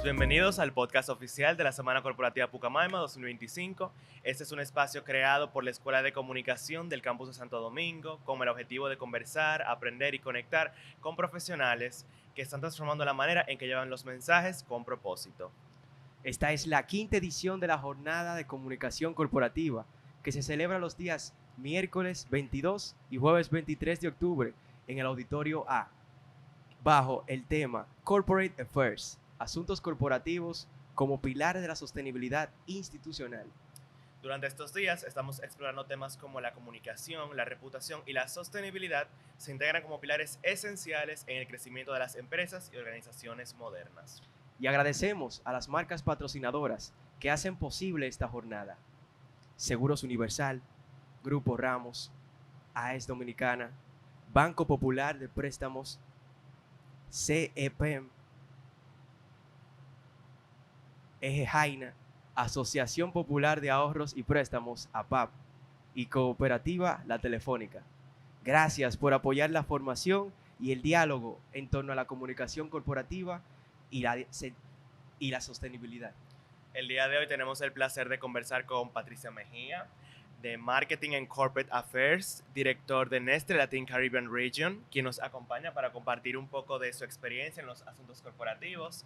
todos, bienvenidos al podcast oficial de la Semana Corporativa Pucamaima 2025. Este es un espacio creado por la Escuela de Comunicación del Campus de Santo Domingo con el objetivo de conversar, aprender y conectar con profesionales que están transformando la manera en que llevan los mensajes con propósito. Esta es la quinta edición de la Jornada de Comunicación Corporativa, que se celebra los días miércoles 22 y jueves 23 de octubre en el Auditorio A, bajo el tema Corporate Affairs, asuntos corporativos como pilares de la sostenibilidad institucional. Durante estos días estamos explorando temas como la comunicación, la reputación y la sostenibilidad se integran como pilares esenciales en el crecimiento de las empresas y organizaciones modernas. Y agradecemos a las marcas patrocinadoras que hacen posible esta jornada: Seguros Universal, Grupo Ramos, AES Dominicana, Banco Popular de Préstamos, CEPEM, Eje Jaina, Asociación Popular de Ahorros y Préstamos, APAP, y Cooperativa La Telefónica. Gracias por apoyar la formación y el diálogo en torno a la comunicación corporativa y la sostenibilidad. El día de hoy tenemos el placer de conversar con Patricia Mejía, de Marketing and Corporate Affairs, director de Nestlé Latin Caribbean Region, quien nos acompaña para compartir un poco de su experiencia en los asuntos corporativos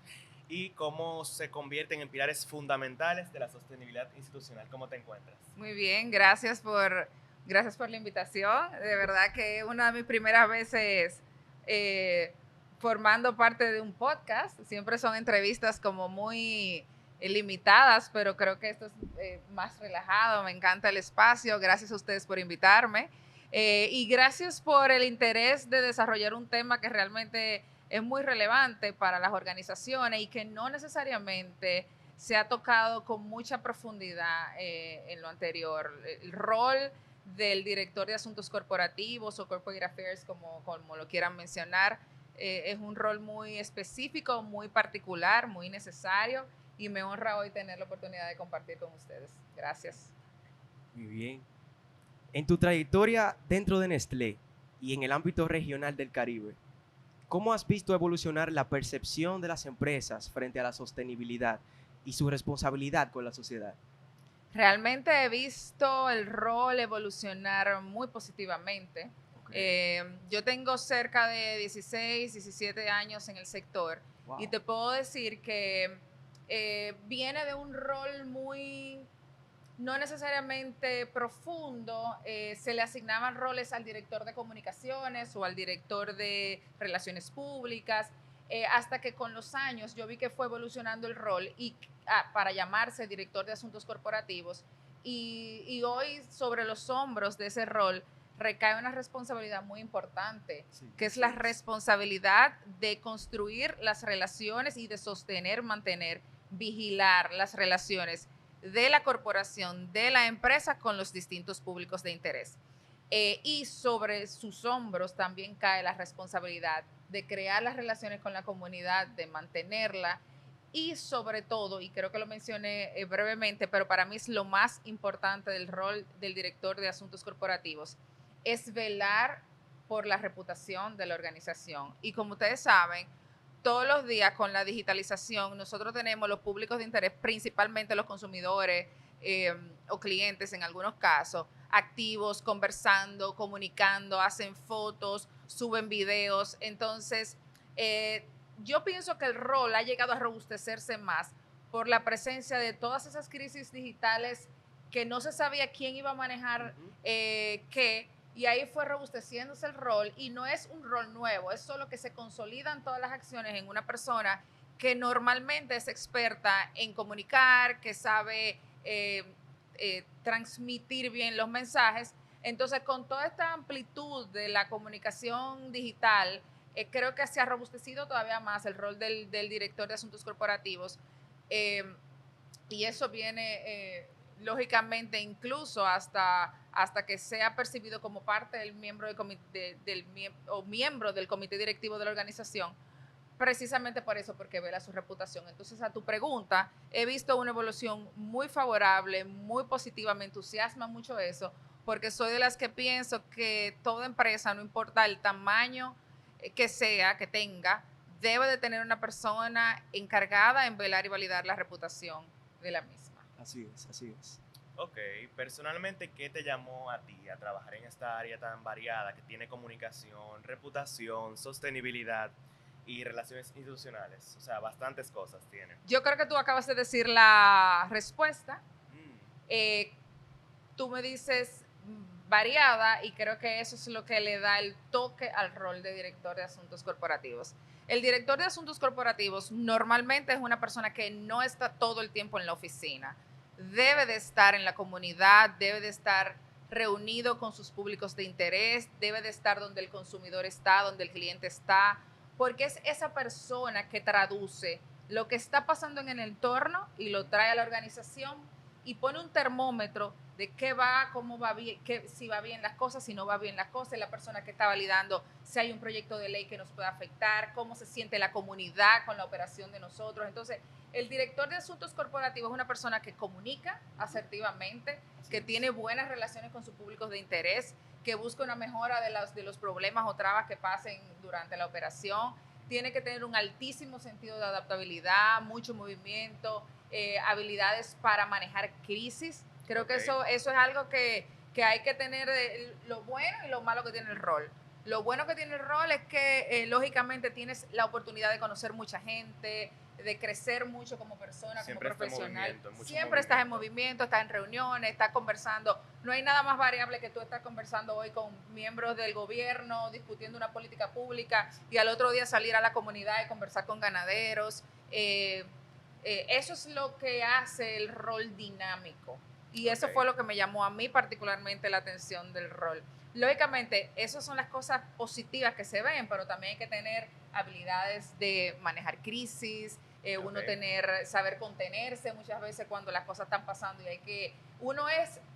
y cómo se convierten en pilares fundamentales de la sostenibilidad institucional. ¿Cómo te encuentras? Muy bien, gracias por la invitación. De verdad que una de mis primeras veces formando parte de un podcast. Siempre son entrevistas como muy limitadas, pero creo que esto es más relajado. Me encanta el espacio. Gracias a ustedes por invitarme. Y gracias por el interés de desarrollar un tema que realmente es muy relevante para las organizaciones y que no necesariamente se ha tocado con mucha profundidad en lo anterior. El rol del director de asuntos corporativos o corporate affairs, como lo quieran mencionar, es un rol muy específico, muy particular, muy necesario, y me honra hoy tener la oportunidad de compartir con ustedes. Gracias. Muy bien. En tu trayectoria dentro de Nestlé y en el ámbito regional del Caribe, ¿cómo has visto evolucionar la percepción de las empresas frente a la sostenibilidad y su responsabilidad con la sociedad? Realmente he visto el rol evolucionar muy positivamente. Yo tengo cerca de 16, 17 años en el sector. Wow. Y te puedo decir que viene de un rol muy, no necesariamente profundo. Se le asignaban roles al director de comunicaciones o al director de relaciones públicas, hasta que con los años yo vi que fue evolucionando el rol para llamarse director de asuntos corporativos, y hoy sobre los hombros de ese rol recae una responsabilidad muy importante, que es la responsabilidad de construir las relaciones y de sostener, mantener, vigilar las relaciones de la corporación, de la empresa con los distintos públicos de interés. Y sobre sus hombros también cae la responsabilidad de crear las relaciones con la comunidad, de mantenerla, y sobre todo, y creo que lo mencioné brevemente, pero para mí es lo más importante del rol del director de asuntos corporativos, es velar por la reputación de la organización. Y como ustedes saben, todos los días con la digitalización, nosotros tenemos los públicos de interés, principalmente los consumidores o clientes en algunos casos, activos, conversando, comunicando, hacen fotos, suben videos. Entonces, yo pienso que el rol ha llegado a robustecerse más por la presencia de todas esas crisis digitales que no se sabía quién iba a manejar qué. Y ahí fue robusteciéndose el rol, y no es un rol nuevo, es solo que se consolidan todas las acciones en una persona que normalmente es experta en comunicar, que sabe transmitir bien los mensajes. Entonces, con toda esta amplitud de la comunicación digital, creo que se ha robustecido todavía más el rol del director de asuntos corporativos, y eso viene lógicamente incluso hasta que sea percibido como parte del miembro miembro del comité directivo de la organización, precisamente por eso, porque vela su reputación. Entonces, a tu pregunta, he visto una evolución muy favorable, muy positiva, me entusiasma mucho eso, porque soy de las que pienso que toda empresa, no importa el tamaño que sea, que tenga, debe de tener una persona encargada en velar y validar la reputación de la misma. Así es, así es. Ok, personalmente, ¿qué te llamó a ti a trabajar en esta área tan variada que tiene comunicación, reputación, sostenibilidad y relaciones institucionales? O sea, bastantes cosas tiene. Yo creo que tú acabas de decir la respuesta. Mm, Tú me dices variada y creo que eso es lo que le da el toque al rol de director de asuntos corporativos. El director de asuntos corporativos normalmente es una persona que no está todo el tiempo en la oficina. Debe de estar en la comunidad, debe de estar reunido con sus públicos de interés, debe de estar donde el consumidor está, donde el cliente está, porque es esa persona que traduce lo que está pasando en el entorno y lo trae a la organización y pone un termómetro de qué va, cómo va bien, si va bien las cosas, si no va bien las cosas, la persona que está validando si hay un proyecto de ley que nos pueda afectar, cómo se siente la comunidad con la operación de nosotros. Entonces, el director de asuntos corporativos es una persona que comunica asertivamente, que tiene buenas relaciones con sus públicos de interés, que busca una mejora de los problemas o trabas que pasen durante la operación. Tiene que tener un altísimo sentido de adaptabilidad, mucho movimiento, habilidades para manejar crisis. Creo que eso es algo que hay que tener lo bueno y lo malo que tiene el rol. Lo bueno que tiene el rol es que lógicamente tienes la oportunidad de conocer mucha gente, de crecer mucho como persona, siempre como profesional. Siempre Estás en movimiento, estás en reuniones, estás conversando. No hay nada más variable que tú estás conversando hoy con miembros del gobierno, discutiendo una política pública y al otro día salir a la comunidad y conversar con ganaderos. Eso es lo que hace el rol dinámico. Y eso fue lo que me llamó a mí particularmente la atención del rol. Lógicamente, esas son las cosas positivas que se ven, pero también hay que tener habilidades de manejar crisis, uno saber contenerse muchas veces cuando las cosas están pasando y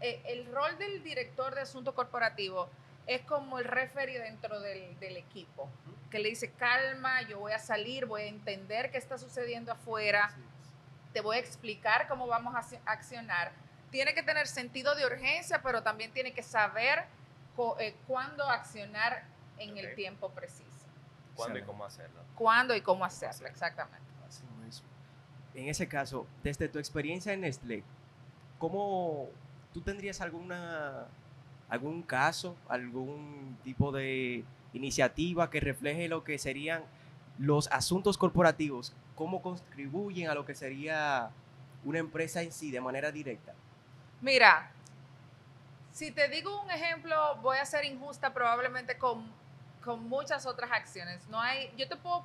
el rol del director de asuntos corporativos es como el referee dentro del equipo, que le dice, calma, yo voy a salir, voy a entender qué está sucediendo afuera, te voy a explicar cómo vamos a accionar. Tiene que tener sentido de urgencia, pero también tiene que saber cuándo accionar en el tiempo preciso. ¿Cuándo y cómo hacerlo? Cuándo y cómo hacerlo, exactamente. Así mismo. En ese caso, desde tu experiencia en Nestlé, ¿cómo tú tendrías algún caso, algún tipo de iniciativa que refleje lo que serían los asuntos corporativos? ¿Cómo contribuyen a lo que sería una empresa en sí de manera directa? Mira, si te digo un ejemplo, voy a ser injusta probablemente con muchas otras acciones. Yo te puedo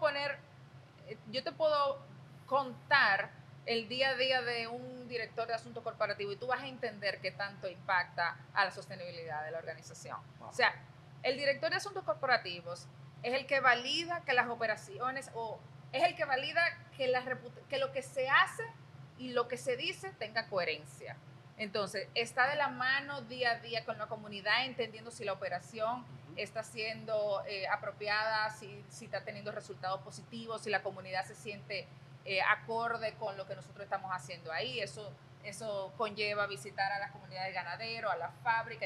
contar el día a día de un director de asuntos corporativos y tú vas a entender qué tanto impacta a la sostenibilidad de la organización. Wow. O sea, el director de asuntos corporativos es el que valida que las operaciones es el que valida que lo que se hace y lo que se dice tenga coherencia. Entonces, está de la mano día a día con la comunidad, entendiendo si la operación está siendo apropiada, si está teniendo resultados positivos, si la comunidad se siente acorde con lo que nosotros estamos haciendo ahí. Eso conlleva visitar a las comunidades de ganaderos, a la fábrica,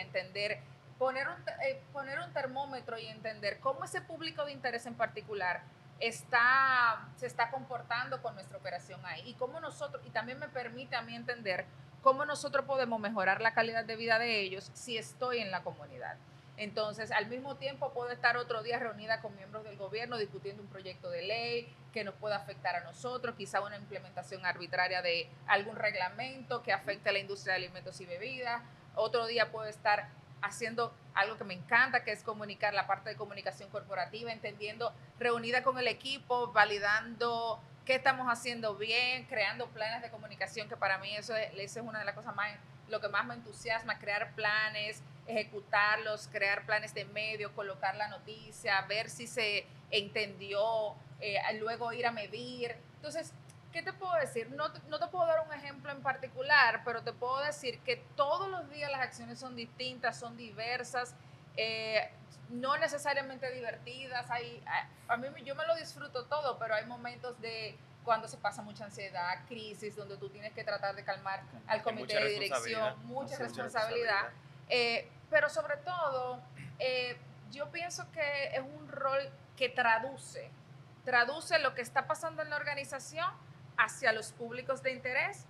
poner un termómetro y entender cómo ese público de interés en particular se está comportando con nuestra operación ahí y también me permite a mí entender cómo nosotros podemos mejorar la calidad de vida de ellos si estoy en la comunidad. Entonces, al mismo tiempo puedo estar otro día reunida con miembros del gobierno discutiendo un proyecto de ley que nos pueda afectar a nosotros, quizá una implementación arbitraria de algún reglamento que afecte a la industria de alimentos y bebidas. Otro día puedo estar haciendo algo que me encanta, que es comunicar la parte de comunicación corporativa, reunida con el equipo, validando qué estamos haciendo bien, creando planes de comunicación, que para mí eso es una de las cosas lo que más me entusiasma, crear planes, ejecutarlos, crear planes de medio, colocar la noticia, ver si se entendió, luego ir a medir. Entonces, ¿qué te puedo decir? No te puedo dar un ejemplo en particular, pero te puedo decir que todos los días las acciones son distintas, son diversas, no necesariamente divertidas. Yo me lo disfruto todo, pero hay momentos de cuando se pasa mucha ansiedad, crisis, donde tú tienes que tratar de calmar al comité de dirección, mucha responsabilidad. Pero sobre todo, yo pienso que es un rol que traduce traduce lo que está pasando en la organización hacia los públicos de interés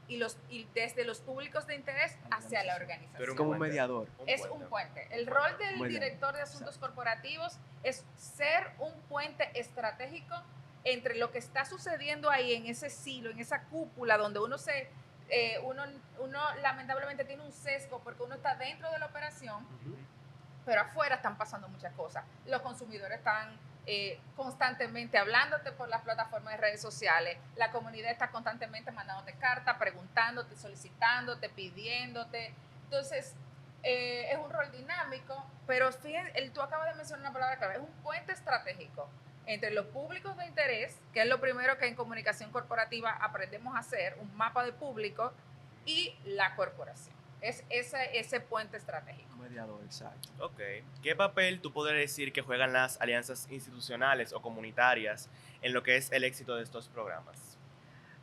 y desde los públicos de interés hacia la organización. Es como un mediador. Es un puente. El rol del director de asuntos corporativos es ser un puente estratégico entre lo que está sucediendo ahí en ese silo, en esa cúpula donde uno lamentablemente tiene un sesgo porque uno está dentro de la operación, pero afuera están pasando muchas cosas. Los consumidores están constantemente hablándote por las plataformas de redes sociales, la comunidad está constantemente mandándote cartas, preguntándote, solicitándote, pidiéndote. Entonces, es un rol dinámico, pero fíjate, tú acabas de mencionar una palabra clave, es un puente estratégico entre los públicos de interés, que es lo primero que en comunicación corporativa aprendemos a hacer, un mapa de público, y la corporación. Es ese puente estratégico. Mediador, exacto. Ok. ¿Qué papel tú podrías decir que juegan las alianzas institucionales o comunitarias en lo que es el éxito de estos programas?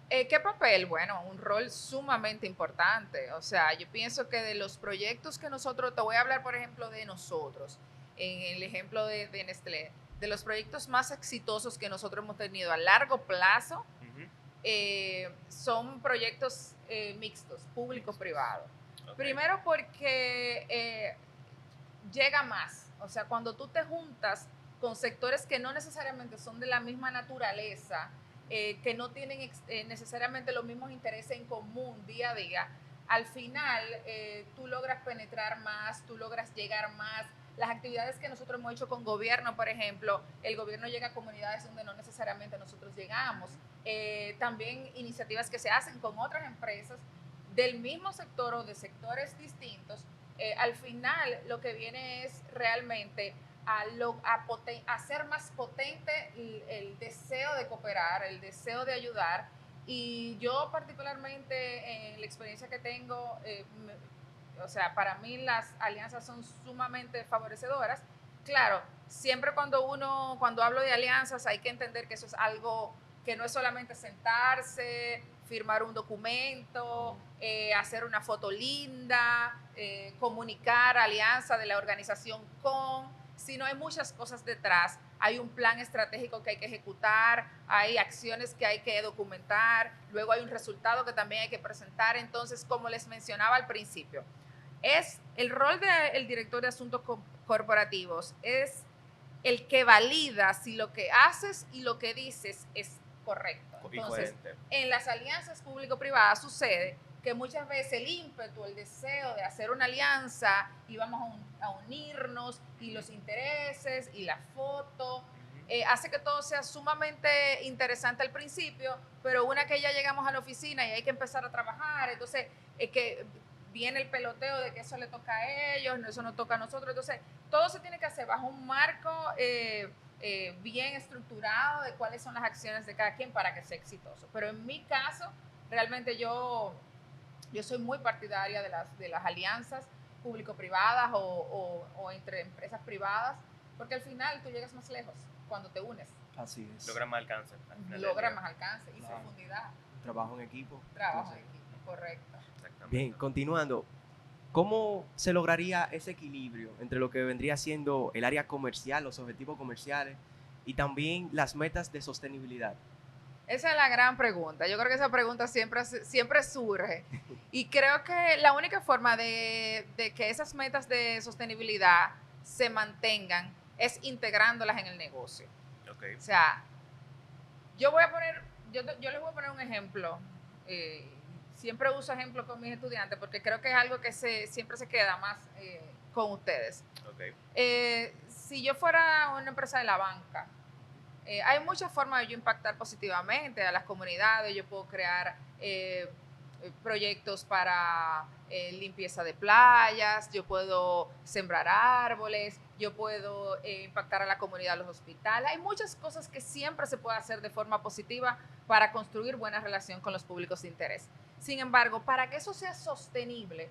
¿Qué papel? Bueno, un rol sumamente importante. O sea, yo pienso que de los proyectos que nosotros, te voy a hablar, por ejemplo, de nosotros, en el ejemplo de Nestlé, de los proyectos más exitosos que nosotros hemos tenido a largo plazo, son proyectos mixtos, público-privado. Okay. Primero porque llega más, o sea, cuando tú te juntas con sectores que no necesariamente son de la misma naturaleza, que no tienen necesariamente los mismos intereses en común día a día, al final tú logras penetrar más, tú logras llegar más. Las actividades que nosotros hemos hecho con gobierno, por ejemplo, el gobierno llega a comunidades donde no necesariamente nosotros llegamos. También iniciativas que se hacen con otras empresas del mismo sector o de sectores distintos. Al final lo que viene es realmente a hacer más potente el deseo de cooperar, el deseo de ayudar. Y yo particularmente en la experiencia que tengo, o sea, para mí las alianzas son sumamente favorecedoras. Claro, siempre cuando hablo de alianzas hay que entender que eso es algo que no es solamente sentarse, firmar un documento, hacer una foto linda, comunicar alianza de la organización sino hay muchas cosas detrás. Hay un plan estratégico que hay que ejecutar, hay acciones que hay que documentar, luego hay un resultado que también hay que presentar. Entonces, como les mencionaba al principio, es el rol del director de asuntos corporativos, es el que valida si lo que haces y lo que dices es correcto. Entonces, en las alianzas público-privadas sucede que muchas veces el ímpetu, el deseo de hacer una alianza y vamos a unirnos y los intereses y la foto, hace que todo sea sumamente interesante al principio, pero una que ya llegamos a la oficina y hay que empezar a trabajar, entonces es que viene el peloteo de que eso le toca a ellos, eso no toca a nosotros. Entonces, todo se tiene que hacer bajo un marco bien estructurado de cuáles son las acciones de cada quien para que sea exitoso. Pero en mi caso, realmente yo soy muy partidaria de las alianzas público-privadas o entre empresas privadas, porque al final tú llegas más lejos cuando te unes. Así es. Logras más alcance. Logras más alcance y profundidad. Trabajo en equipo. Trabajo en equipo, correcto. Bien, continuando, ¿cómo se lograría ese equilibrio entre lo que vendría siendo el área comercial, los objetivos comerciales y también las metas de sostenibilidad? Esa es la gran pregunta. Yo creo que esa pregunta siempre surge. Y creo que la única forma de que esas metas de sostenibilidad se mantengan es integrándolas en el negocio. Okay. O sea, yo les voy a poner un ejemplo. Siempre uso ejemplos con mis estudiantes porque creo que es algo que siempre se queda más con ustedes. Okay. Si yo fuera una empresa de la banca, hay muchas formas de yo impactar positivamente a las comunidades. Yo puedo crear proyectos para limpieza de playas, yo puedo sembrar árboles, yo puedo impactar a la comunidad de los hospitales. Hay muchas cosas que siempre se puede hacer de forma positiva para construir buena relación con los públicos de interés. Sin embargo, para que eso sea sostenible,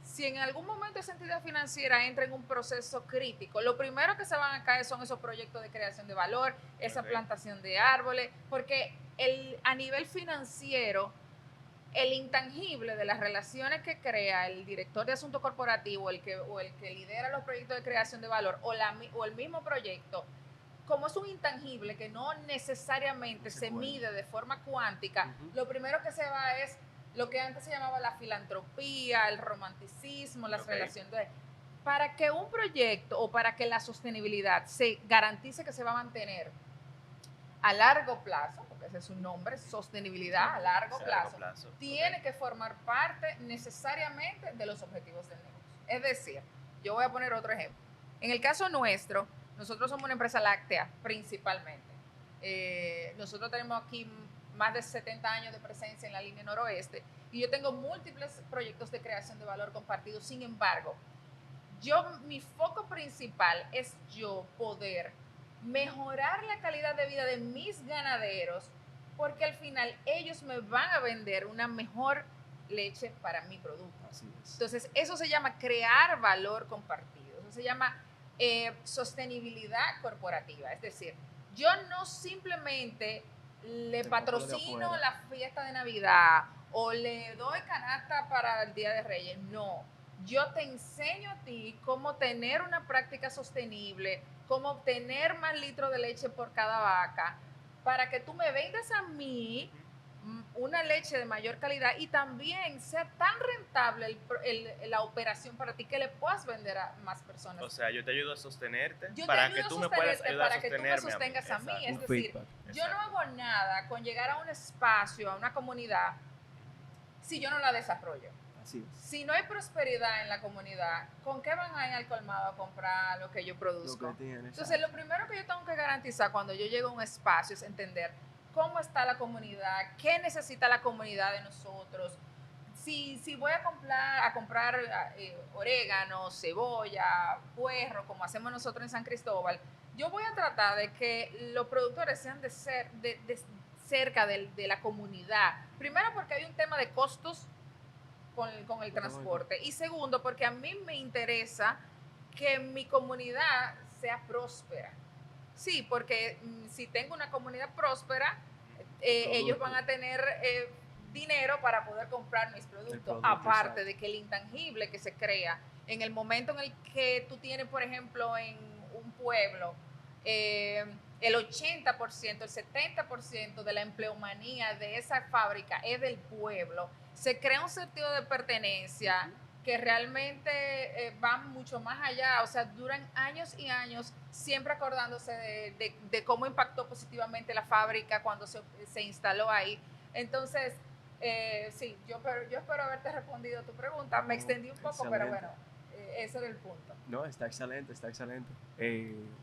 si en algún momento esa entidad financiera entra en un proceso crítico, lo primero que se van a caer son esos proyectos de creación de valor, esa plantación de árboles, porque a nivel financiero, el intangible de las relaciones que crea el director de asuntos corporativos o el que lidera los proyectos de creación de valor o el mismo proyecto, como es un intangible que no necesariamente se mide de forma cuántica, lo primero que se va es lo que antes se llamaba la filantropía, el romanticismo, las relaciones. Para que un proyecto o para que la sostenibilidad se garantice que se va a mantener a largo plazo, porque ese es su nombre, sostenibilidad a largo plazo, tiene que formar parte necesariamente de los objetivos del negocio. Es decir, yo voy a poner otro ejemplo. En el caso nuestro, nosotros somos una empresa láctea principalmente. Nosotros tenemos aquí más de 70 años de presencia en la línea noroeste y yo tengo múltiples proyectos de creación de valor compartido. Sin embargo, mi foco principal es yo poder mejorar la calidad de vida de mis ganaderos, porque al final ellos me van a vender una mejor leche para mi producto. Así es. Entonces, eso se llama crear valor compartido. Eso se llama sostenibilidad corporativa. Es decir, yo no simplemente le patrocino la fiesta de Navidad o le doy canasta para el Día de Reyes. No. Yo te enseño a ti cómo tener una práctica sostenible, cómo obtener más litros de leche por cada vaca, para que tú me vendas a mí una leche de mayor calidad y también sea tan rentable la operación para ti que le puedas vender a más personas. O sea, yo te ayudo a sostenerte para que tú me puedas ayudar a sostenerme. Para que tú me sostengas a mí. Es decir, yo no hago nada con llegar a un espacio, a una comunidad, si yo no la desarrollo. Así es. Si no hay prosperidad en la comunidad, ¿con qué van a ir al colmado a comprar lo que yo produzco? Entonces, lo primero que yo tengo que garantizar cuando yo llego a un espacio es entender cómo está la comunidad, qué necesita la comunidad de nosotros. Si voy a comprar orégano, cebolla, puerro, como hacemos nosotros en San Cristóbal, yo voy a tratar de que los productores sean cerca de la comunidad. Primero porque hay un tema de costos con el transporte. Y segundo, porque a mí me interesa que mi comunidad sea próspera. Sí, porque si tengo una comunidad próspera, ellos van a tener dinero para poder comprar mis productos. Aparte de que el intangible que se crea en el momento en el que tú tienes, por ejemplo, en un pueblo, el 80%, el 70% de la empleomanía de esa fábrica es del pueblo. Se crea un sentido de pertenencia que realmente va mucho más allá, o sea, duran años y años siempre acordándose de cómo impactó positivamente la fábrica cuando se instaló ahí. Entonces, sí, yo espero haberte respondido tu pregunta. Me extendí un poco, excelente. Pero bueno, ese era el punto. No, está excelente, está excelente.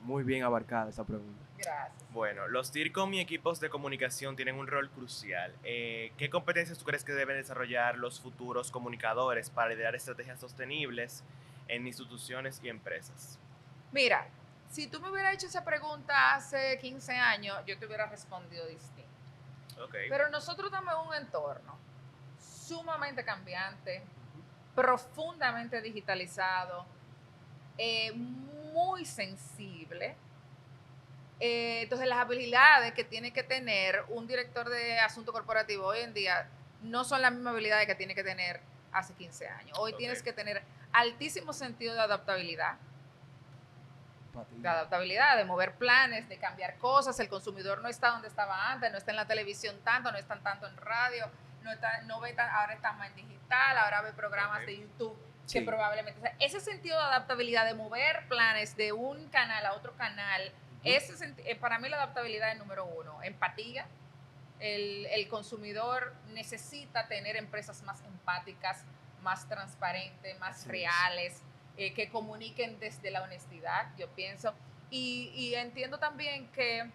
Muy bien abarcada esta pregunta. Gracias. Bueno, los TIRCOM y equipos de comunicación tienen un rol crucial. ¿Qué competencias tú crees que deben desarrollar los futuros comunicadores para liderar estrategias sostenibles en instituciones y empresas? Mira, si tú me hubieras hecho esa pregunta hace 15 años, yo te hubiera respondido distinto. Okay. Pero nosotros estamos en un entorno sumamente cambiante, profundamente digitalizado, muy sensible. Entonces, las habilidades que tiene que tener un director de asunto corporativo hoy en día no son las mismas habilidades que tiene que tener hace 15 años. Hoy tienes que tener altísimo sentido de adaptabilidad. De mover planes, de cambiar cosas. El consumidor no está donde estaba antes, no está en la televisión tanto, no está tanto en radio, ahora está más en digital, ahora ve programas de YouTube que probablemente... O sea, ese sentido de adaptabilidad, de mover planes de un canal a otro canal, para mí la adaptabilidad es número uno. Empatía. El consumidor necesita tener empresas más empáticas, más transparentes, más reales, que comuniquen desde la honestidad, yo pienso. Y entiendo también que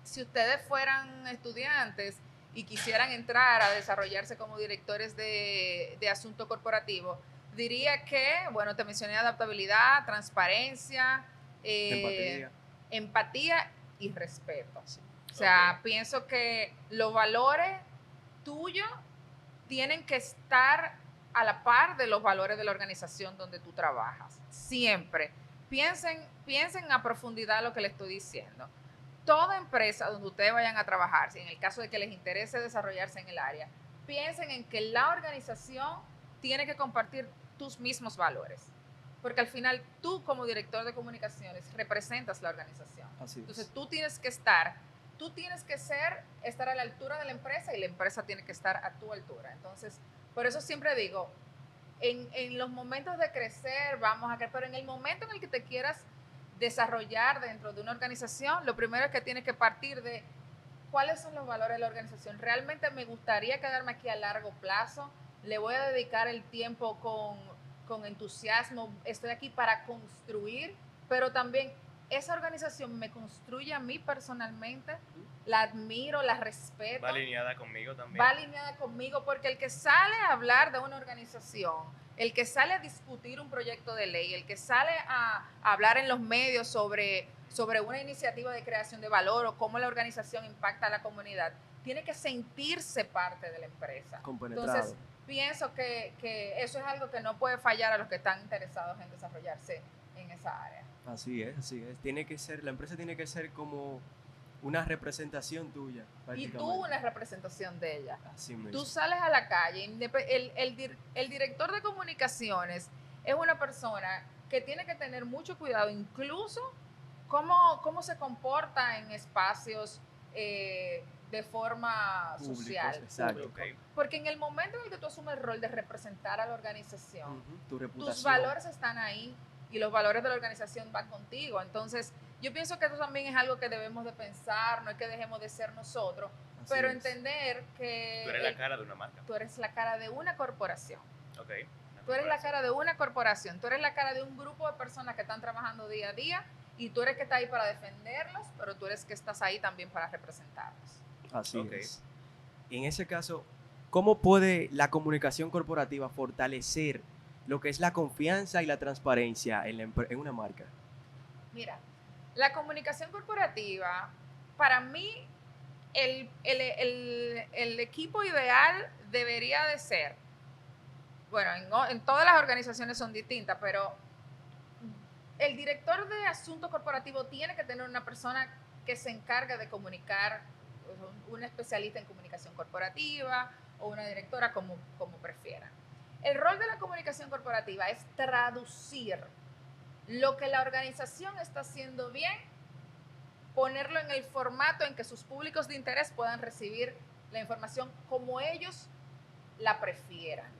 si ustedes fueran estudiantes y quisieran entrar a desarrollarse como directores de asunto corporativo, diría que, bueno, te mencioné adaptabilidad, transparencia, empatía y respeto. Sí. O sea, pienso que los valores tuyos tienen que estar a la par de los valores de la organización donde tú trabajas. Siempre. Piensen a profundidad lo que les estoy diciendo. Toda empresa donde ustedes vayan a trabajar, si en el caso de que les interese desarrollarse en el área, piensen en que la organización tiene que compartir tus mismos valores. porque al final tú como director de comunicaciones representas la organización. Así es. Entonces tú tienes que estar a la altura de la empresa y la empresa tiene que estar a tu altura. Entonces, por eso siempre digo, en los momentos de crecer, vamos a crecer, pero en el momento en el que te quieras desarrollar dentro de una organización, lo primero es que tienes que partir de cuáles son los valores de la organización. Realmente me gustaría quedarme aquí a largo plazo, le voy a dedicar el tiempo con entusiasmo, estoy aquí para construir, pero también esa organización me construye a mí personalmente, la admiro, la respeto. Va alineada conmigo también. Va alineada conmigo, porque el que sale a hablar de una organización, el que sale a discutir un proyecto de ley, el que sale a hablar en los medios sobre una iniciativa de creación de valor o cómo la organización impacta a la comunidad, tiene que sentirse parte de la empresa. Compenetrado. Entonces, pienso que eso es algo que no puede fallar a los que están interesados en desarrollarse en esa área. Así es, así es. Tiene que ser, la empresa tiene que ser como una representación tuya. Y tú una representación de ella. Así mismo. Tú sales a la calle, el director de comunicaciones es una persona que tiene que tener mucho cuidado, incluso cómo se comporta en espacios de forma Públicos, social. exacto. Okay. Porque en el momento en el que tú asumes el rol de representar a la organización, Tu reputación. tus valores están ahí y los valores de la organización van contigo. Entonces, yo pienso que eso también es algo que debemos de pensar, no es que dejemos de ser nosotros, Así pero es. entender que Tú eres la cara de una marca. tú eres la cara de una corporación. Ok. Tú eres la cara de una corporación, tú eres la cara de un grupo de personas que están trabajando día a día y tú eres que está ahí para defenderlos, pero tú eres que estás ahí también para representarlos. Así Ok. es. En ese caso, ¿cómo puede la comunicación corporativa fortalecer lo que es la confianza y la transparencia en una marca? Mira, la comunicación corporativa, para mí, el equipo ideal debería de ser, bueno, en todas las organizaciones son distintas, pero el director de asuntos corporativos tiene que tener una persona que se encargue de comunicar, una especialista en comunicación corporativa o una directora, como prefieran. El rol de la comunicación corporativa es traducir lo que la organización está haciendo bien, ponerlo en el formato en que sus públicos de interés puedan recibir la información como ellos la prefieran.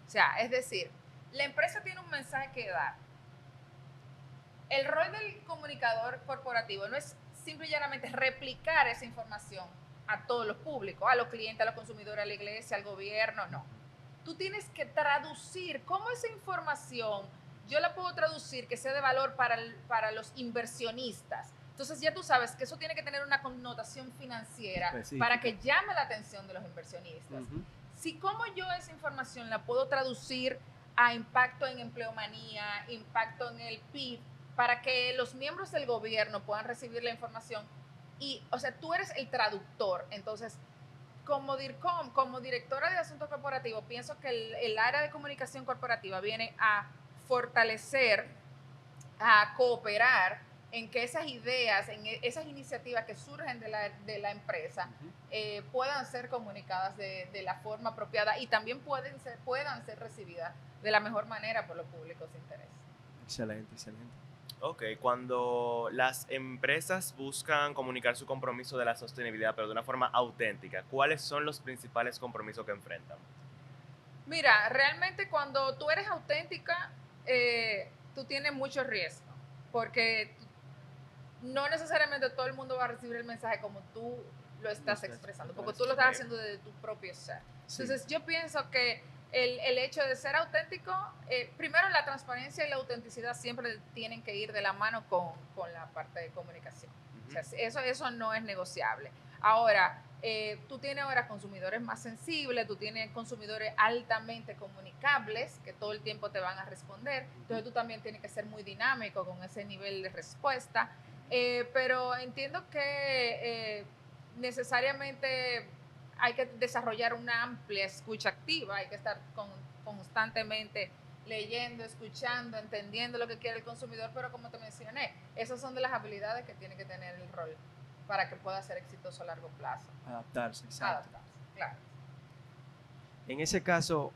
O sea, es decir, la empresa tiene un mensaje que dar. El rol del comunicador corporativo no es simple y llanamente replicar esa información a todos los públicos, a los clientes, a los consumidores, a la iglesia, al gobierno, no. Tú tienes que traducir cómo esa información yo la puedo traducir que sea de valor para los inversionistas. Entonces ya tú sabes que eso tiene que tener una connotación financiera Específica. para que llame la atención de los inversionistas. Si cómo yo esa información la puedo traducir a impacto en empleomanía, impacto en el PIB, para que los miembros del gobierno puedan recibir la información. Y, o sea, tú eres el traductor. Entonces, como DIRCOM, como directora de asuntos corporativos, pienso que el área de comunicación corporativa viene a fortalecer, a cooperar en que esas ideas, en esas iniciativas que surgen de la empresa puedan ser comunicadas de la forma apropiada y también puedan ser recibidas de la mejor manera por los públicos de interés. Excelente, excelente. Ok, cuando las empresas buscan comunicar su compromiso de la sostenibilidad, pero de una forma auténtica, ¿cuáles son los principales compromisos que enfrentan? Mira, realmente cuando tú eres auténtica, tú tienes mucho riesgo, porque no necesariamente todo el mundo va a recibir el mensaje como tú lo estás expresando, porque tú lo estás haciendo desde tu propio ser. Sí. Entonces, yo pienso que el hecho de ser auténtico, primero la transparencia y la autenticidad siempre tienen que ir de la mano con la parte de comunicación. O sea, eso no es negociable. Ahora, tú tienes ahora consumidores más sensibles, tú tienes consumidores altamente comunicables que todo el tiempo te van a responder, entonces tú también tienes que ser muy dinámico con ese nivel de respuesta, pero entiendo que necesariamente hay que desarrollar una amplia escucha activa, hay que estar constantemente leyendo, escuchando, entendiendo lo que quiere el consumidor, pero como te mencioné, esas son de las habilidades que tiene que tener el rol para que pueda ser exitoso a largo plazo. Adaptarse, exacto. Adaptarse, claro. En ese caso,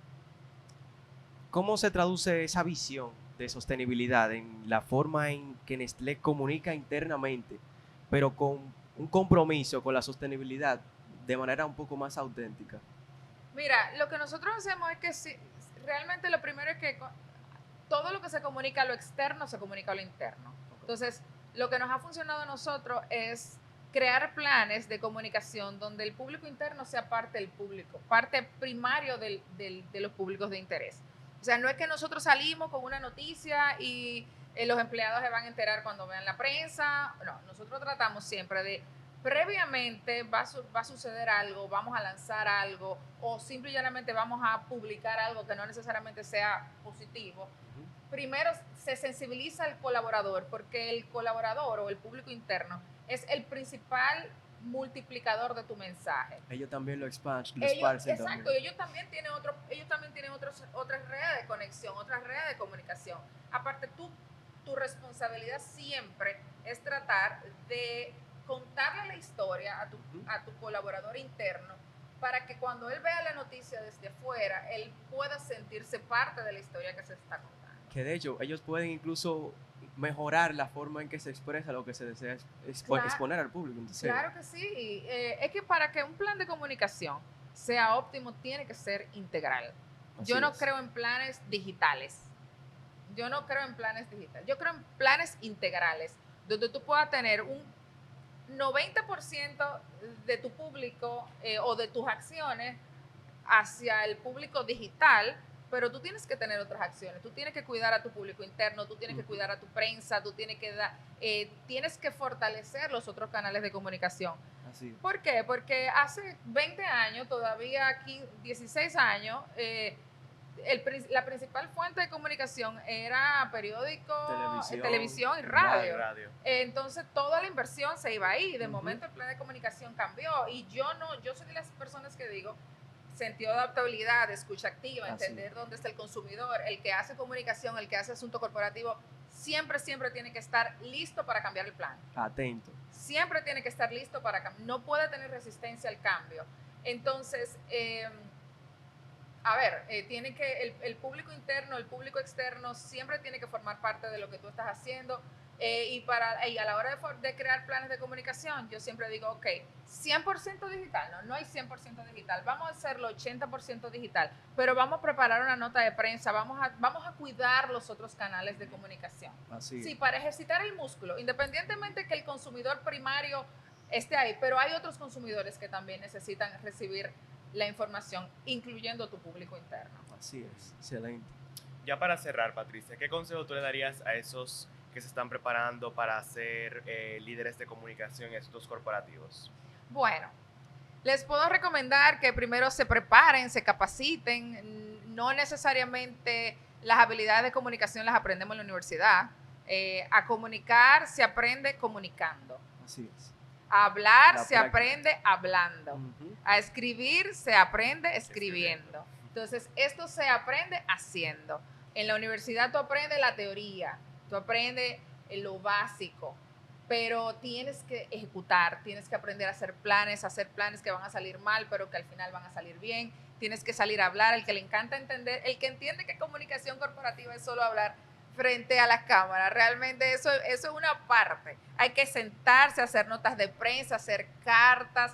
¿cómo se traduce esa visión de sostenibilidad, en la forma en que Nestlé comunica internamente, pero con un compromiso con la sostenibilidad de manera un poco más auténtica? Mira, lo que nosotros hacemos es que realmente lo primero es que todo lo que se comunica a lo externo se comunica a lo interno. Entonces, lo que nos ha funcionado a nosotros es crear planes de comunicación donde el público interno sea parte del público, parte primario de los públicos de interés. O sea, no es que nosotros salimos con una noticia y los empleados se van a enterar cuando vean la prensa. No, nosotros tratamos siempre de previamente va a suceder algo, vamos a lanzar algo o simple y llanamente vamos a publicar algo que no necesariamente sea positivo. Primero se sensibiliza al colaborador porque el colaborador o el público interno es el principal multiplicador de tu mensaje. Ellos también lo esparcen. Exacto, también. ellos también tienen otras redes de conexión, otras redes de comunicación. Aparte, tu responsabilidad siempre es tratar de contarle la historia a tu colaborador interno para que cuando él vea la noticia desde afuera, él pueda sentirse parte de la historia que se está contando. Que de hecho, ellos pueden incluso mejorar la forma en que se expresa lo que se desea exponer al público. Entonces, claro que sí. Es que para que un plan de comunicación sea óptimo, tiene que ser integral. Yo no creo en planes digitales. Yo creo en planes integrales, donde tú puedas tener un 90% de tu público o de tus acciones hacia el público digital, pero tú tienes que tener otras acciones. Tú tienes que cuidar a tu público interno, tú tienes que cuidar a tu prensa, tú tienes que fortalecer los otros canales de comunicación. Así. ¿Por qué? Porque hace 20 años, todavía aquí 16 años, la principal fuente de comunicación era periódico, televisión y radio. Entonces toda la inversión se iba ahí. De momento el plan de comunicación cambió y yo soy de las personas que digo sentido de adaptabilidad, escucha activa, entender dónde está el consumidor, el que hace comunicación, el que hace asunto corporativo, siempre tiene que estar listo para cambiar el plan. Atento. Siempre tiene que estar listo para cambiar. No puede tener resistencia al cambio. Entonces, tiene que el público interno, el público externo siempre tiene que formar parte de lo que tú estás haciendo. Y a la hora de crear planes de comunicación, yo siempre digo, ok, 100% digital, no hay 100% digital, vamos a hacerlo 80% digital, pero vamos a preparar una nota de prensa, vamos a cuidar los otros canales de comunicación. Así. Sí, para ejercitar el músculo, independientemente que el consumidor primario esté ahí, pero hay otros consumidores que también necesitan recibir la información, incluyendo tu público interno. Así es, excelente. Ya para cerrar, Patricia, ¿qué consejo tú le darías a esos que se están preparando para ser líderes de comunicación en estos corporativos? Bueno, les puedo recomendar que primero se preparen, se capaciten. No necesariamente las habilidades de comunicación las aprendemos en la universidad. A comunicar se aprende comunicando. Así es. A hablar se aprende hablando. A escribir se aprende escribiendo. Entonces, esto se aprende haciendo. En la universidad tú aprendes la teoría, tú aprendes lo básico, pero tienes que ejecutar, tienes que aprender a hacer planes que van a salir mal, pero que al final van a salir bien. Tienes que salir a hablar, el que le encanta entender, el que entiende que comunicación corporativa es solo hablar frente a la cámara. Realmente eso es una parte. Hay que sentarse, hacer notas de prensa, hacer cartas,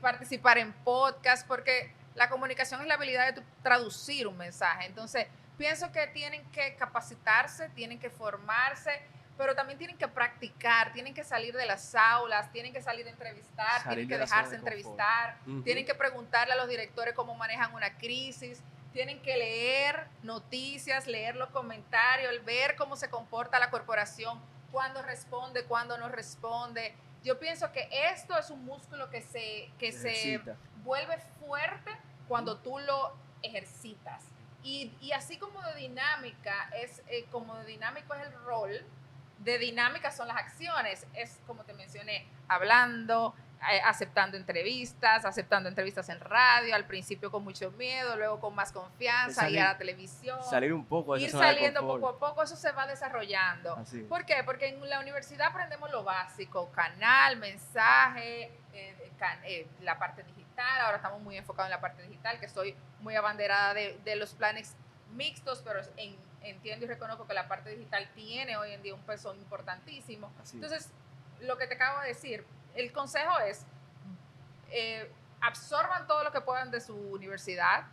participar en podcast, porque la comunicación es la habilidad de traducir un mensaje. Entonces, pienso que tienen que capacitarse, tienen que formarse, pero también tienen que practicar, tienen que salir de las aulas, tienen que salir a entrevistar, tienen que dejarse entrevistar, tienen que preguntarle a los directores cómo manejan una crisis, tienen que leer noticias, leer los comentarios, ver cómo se comporta la corporación, cuándo responde, cuándo no responde. Yo pienso que esto es un músculo que se vuelve fuerte cuando tú lo ejercitas. Y así como de dinámica como de dinámico es el rol, de dinámica son las acciones. Es como te mencioné, hablando, aceptando entrevistas en radio, al principio con mucho miedo, luego con más confianza, ir a la televisión. Salir un poco de ir saliendo poco a poco, eso se va desarrollando. Así. ¿Por qué? Porque en la universidad aprendemos lo básico, canal, mensaje, la parte digital. Ahora estamos muy enfocados en la parte digital, que soy muy abanderada de los planes mixtos, pero entiendo y reconozco que la parte digital tiene hoy en día un peso importantísimo. Así es. Entonces, lo que te acabo de decir, el consejo es, absorban todo lo que puedan de su universidad,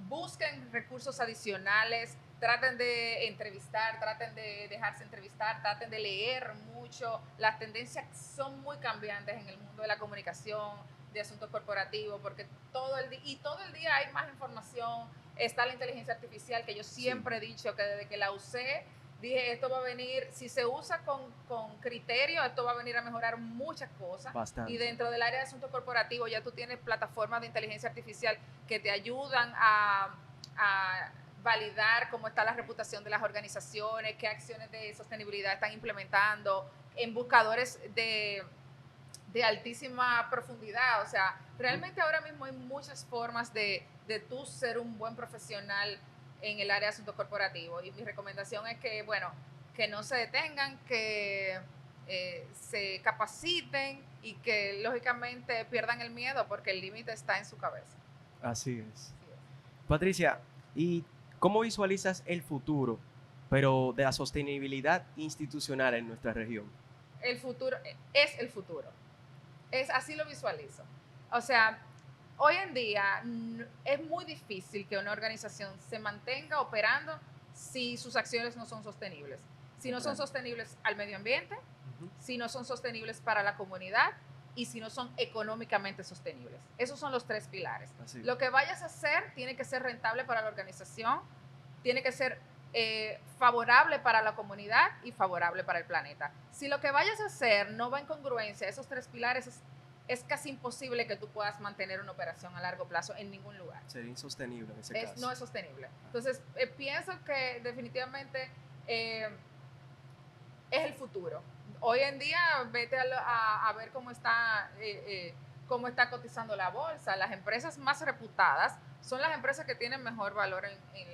busquen recursos adicionales, traten de entrevistar, traten de dejarse entrevistar, traten de leer mucho. Las tendencias son muy cambiantes en el mundo de la comunicación, de asuntos corporativos, porque todo el día hay más información. Está la inteligencia artificial, que yo siempre he dicho que desde que la usé, dije, esto va a venir, si se usa con criterio, esto va a venir a mejorar muchas cosas. Bastante. Y dentro del área de asuntos corporativos ya tú tienes plataformas de inteligencia artificial que te ayudan a validar cómo está la reputación de las organizaciones, qué acciones de sostenibilidad están implementando, en buscadores de altísima profundidad. O sea, realmente ahora mismo hay muchas formas de tú ser un buen profesional en el área de asuntos corporativos. Y mi recomendación es que, bueno, que no se detengan, que se capaciten y que lógicamente pierdan el miedo, porque el límite está en su cabeza. Así es. Patricia, ¿y cómo visualizas el futuro, pero de la sostenibilidad institucional en nuestra región? El futuro es el futuro. Así lo visualizo. O sea, hoy en día es muy difícil que una organización se mantenga operando si sus acciones no son sostenibles. Si no son sostenibles al medio ambiente, si no son sostenibles para la comunidad y si no son económicamente sostenibles. Esos son los 3 pilares. Así. Lo que vayas a hacer tiene que ser rentable para la organización, tiene que ser favorable para la comunidad y favorable para el planeta. Si lo que vayas a hacer no va en congruencia a esos 3 pilares, es casi imposible que tú puedas mantener una operación a largo plazo en ningún lugar. Sería insostenible en ese caso. No es sostenible. Entonces, pienso que definitivamente es el futuro. Hoy en día, vete a ver cómo está cotizando la bolsa. Las empresas más reputadas son las empresas que tienen mejor valor en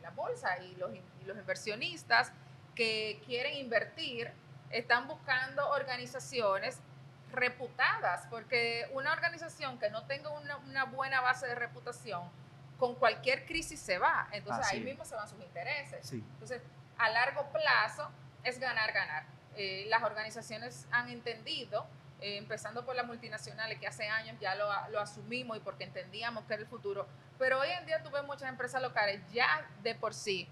la bolsa, y los inversionistas que quieren invertir están buscando organizaciones reputadas, porque una organización que no tenga una buena base de reputación, con cualquier crisis se va. Entonces ahí mismo se van sus intereses. Sí. Entonces, a largo plazo es ganar. Las organizaciones han entendido, empezando por las multinacionales, que hace años ya lo asumimos y porque entendíamos que era el futuro, pero hoy en día tú ves muchas empresas locales ya de por sí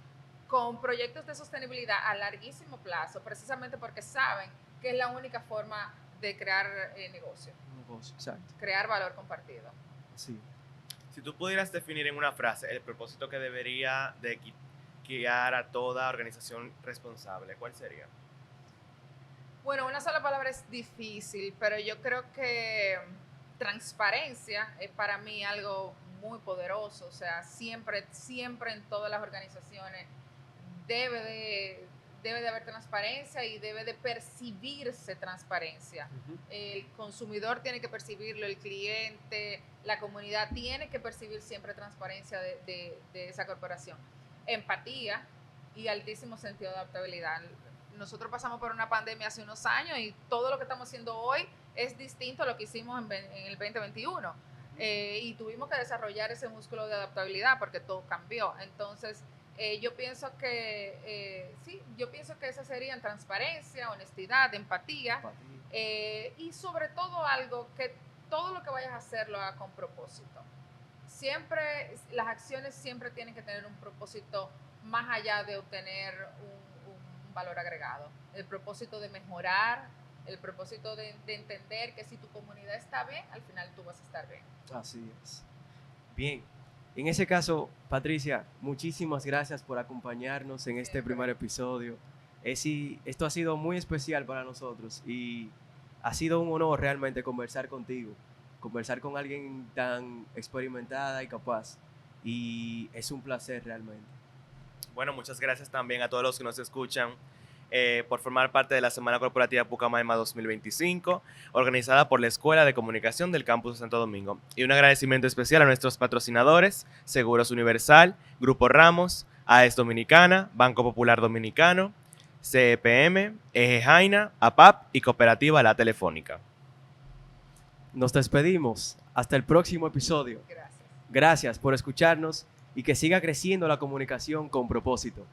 con proyectos de sostenibilidad a larguísimo plazo, precisamente porque saben que es la única forma de crear negocio. Exacto. Crear valor compartido. Sí. Si tú pudieras definir en una frase el propósito que debería de guiar a toda organización responsable, ¿cuál sería? Bueno, una sola palabra es difícil, pero yo creo que transparencia es para mí algo muy poderoso. O sea, siempre en todas las organizaciones debe de haber transparencia y debe de percibirse transparencia. El consumidor tiene que percibirlo, el cliente, la comunidad tiene que percibir siempre transparencia de esa corporación. Empatía y altísimo sentido de adaptabilidad. Nosotros pasamos por una pandemia hace unos años y todo lo que estamos haciendo hoy es distinto a lo que hicimos en el 2021. Y tuvimos que desarrollar ese músculo de adaptabilidad porque todo cambió. Entonces, yo pienso que esas serían transparencia, honestidad, empatía. Y sobre todo algo, que todo lo que vayas a hacer lo hagas con propósito. Siempre, las acciones siempre tienen que tener un propósito más allá de obtener un valor agregado. El propósito de mejorar, el propósito de entender que si tu comunidad está bien, al final tú vas a estar bien. Así es. Bien. En ese caso, Patricia, muchísimas gracias por acompañarnos en este primer episodio. Esto ha sido muy especial para nosotros y ha sido un honor realmente conversar contigo, conversar con alguien tan experimentada y capaz. Y es un placer realmente. Bueno, muchas gracias también a todos los que nos escuchan por formar parte de la Semana Corporativa Pucamaima 2025, organizada por la Escuela de Comunicación del Campus de Santo Domingo. Y un agradecimiento especial a nuestros patrocinadores, Seguros Universal, Grupo Ramos, AES Dominicana, Banco Popular Dominicano, CEPM, Eje Jaina, APAP y Cooperativa La Telefónica. Nos despedimos. Hasta el próximo episodio. Gracias. Gracias por escucharnos y que siga creciendo la comunicación con propósito.